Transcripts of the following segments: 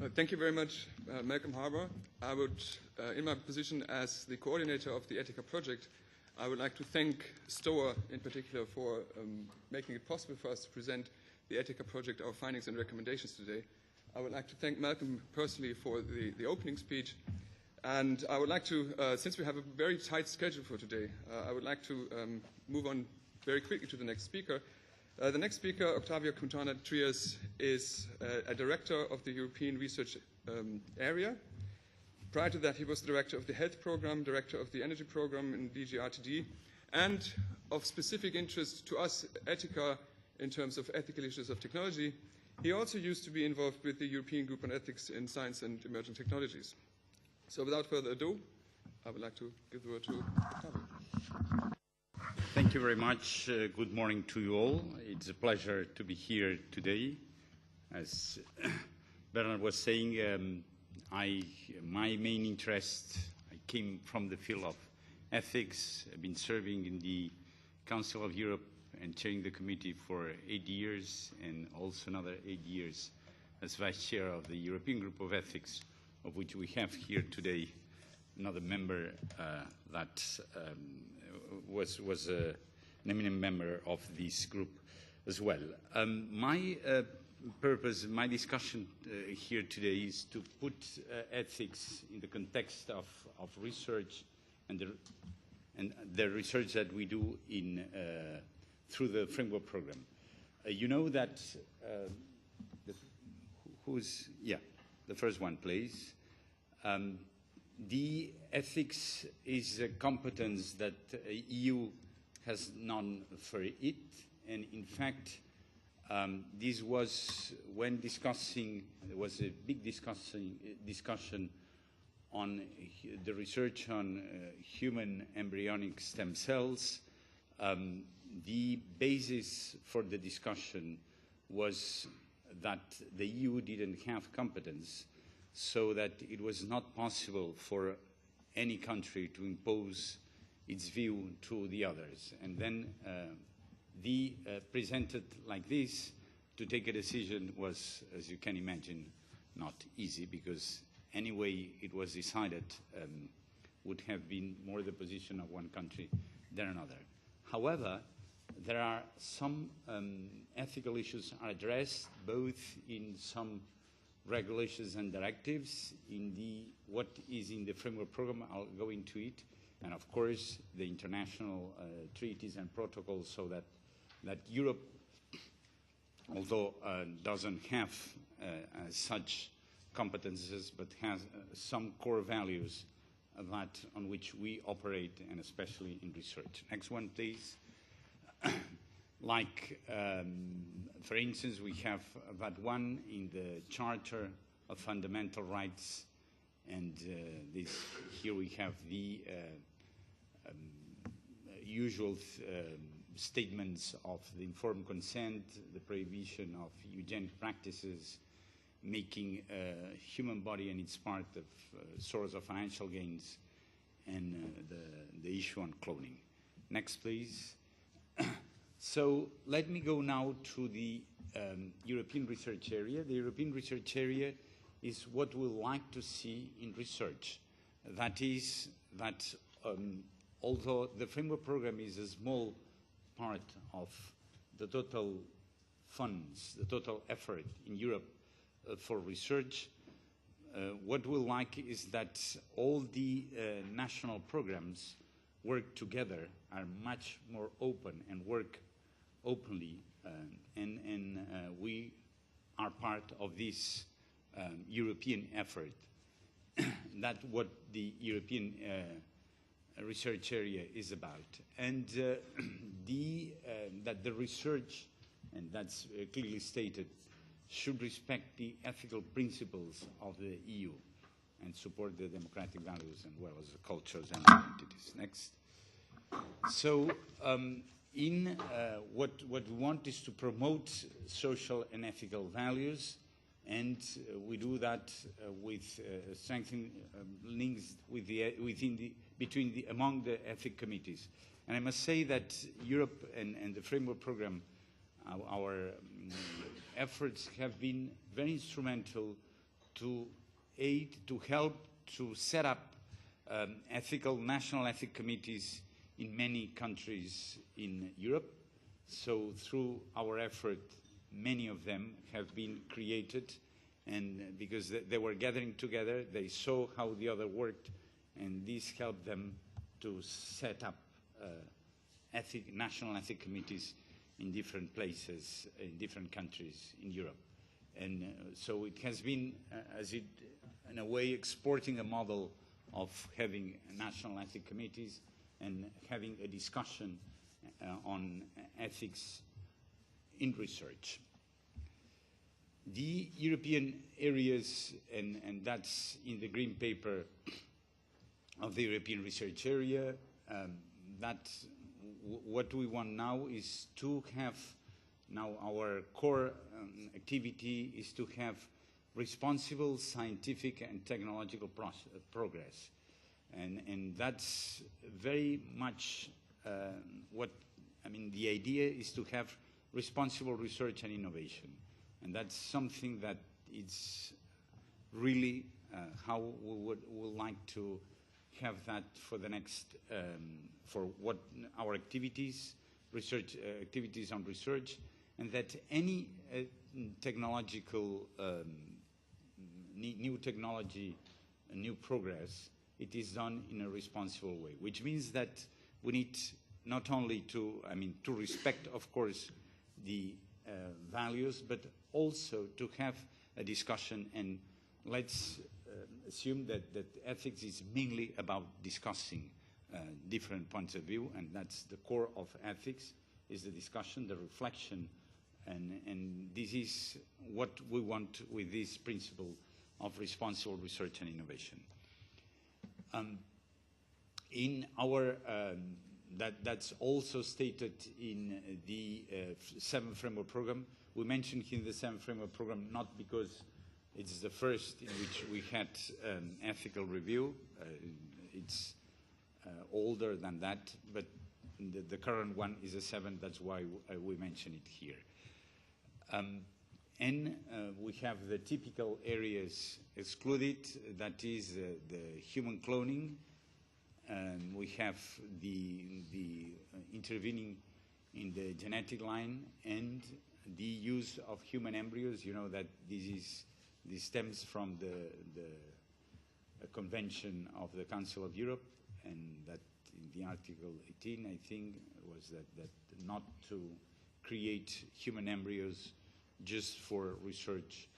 Thank you very much, Malcolm Harbour. I would, in my position as the coordinator of the ETICA project, I would like to thank STOA in particular for making it possible for us to present the ETICA project, our findings and recommendations today. I would like to thank Malcolm personally for the opening speech. And I would like to, since we have a very tight schedule for today, I would like to move on very quickly to the next speaker. The next speaker, Octavio Quintana Trias, is a director of the European Research Area. Prior to that, he was the director of the Health Program, director of the Energy Program in DG RTD, and of specific interest to us, ETICA, in terms of ethical issues of technology. He also used to be involved with the European Group on Ethics in Science and Emerging Technologies. So without further ado, I would like to give the word to Octavio. Thank you very much. Good morning to you all. It's a pleasure to be here today. As Bernard was saying, my main interest, I came from the field of ethics. I've been serving in the Council of Europe and chairing the committee for 8 years, and also another 8 years as vice chair of the European Group of Ethics, of which we have here today another member that was an eminent member of this group as well. My purpose, my discussion here today is to put ethics in the context of research and the research that we do in through the framework program. You know that the first one, please. The ethics is a competence that the EU has none for it, and in fact, this was when discussing. There was a big discussion on the research on human embryonic stem cells. The basis for the discussion was that the EU didn't have competence, so that it was not possible for any country to impose its view to the others. And then presented like this, to take a decision was, as you can imagine, not easy, because any way it was decided would have been more the position of one country than another. However, there are some ethical issues are addressed both in some regulations and directives in what is in the framework program. I'll go into it, and of course the international treaties and protocols, so that Europe, although doesn't have such competences, but has some core values on which we operate, and especially in research. Next one, please. For instance, we have that one in the Charter of Fundamental Rights, and here we have the usual statements of the informed consent, the prohibition of eugenic practices, making human body and its part of source of financial gains, and the issue on cloning. Next, please. So let me go now to the European Research Area. The European Research Area is what we like to see in research. That is that although the framework program is a small part of the total funds, the total effort in Europe for research, what we like is that all the national programs work together, are much more open and work openly, and we are part of this European effort. That's what the European research area is about. And that the research, and that's clearly stated, should respect the ethical principles of the EU and support the democratic values and well as the cultures and identities. Next. So what we want is to promote social and ethical values, and we do that with strengthening links with among the ethic committees. And I must say that Europe and the framework program, our efforts have been very instrumental to aid, to help to set up national ethics committees in many countries in Europe. So through our effort, many of them have been created, and because they were gathering together, they saw how the other worked, and this helped them to set up national ethics committees in different places, in different countries in Europe. And so it has been, in a way, exporting a model of having national ethics committees and having a discussion on ethics in research. The European areas, and that's in the green paper of the European research area, what we want now is to have, now our core activity is to have responsible scientific and technological progress. And that's very much the idea is to have responsible research and innovation. And that's something that is really how we would like to have that for the next, for what our activities, research activities on research, and that any technological, new technology, new progress, it is done in a responsible way, which means that we need not only to respect, of course, the values, but also to have a discussion. And let's assume that ethics is mainly about discussing different points of view, and that's the core of ethics, is the discussion, the reflection, and this is what we want with this principle of responsible research and innovation. In our that's also stated in the 7th Framework Program. We mentioned in the 7th Framework Program not because it's the first in which we had an ethical review. It's older than that, but the current one is a 7. That's why we mention it here. And we have the typical areas excluded. That is the human cloning. We have the intervening in the genetic line and the use of human embryos. You know that this stems from the Convention of the Council of Europe, and that in the Article 18, I think, was that not to create human embryos just for research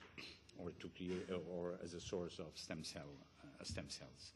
or to create or as a source of stem cells.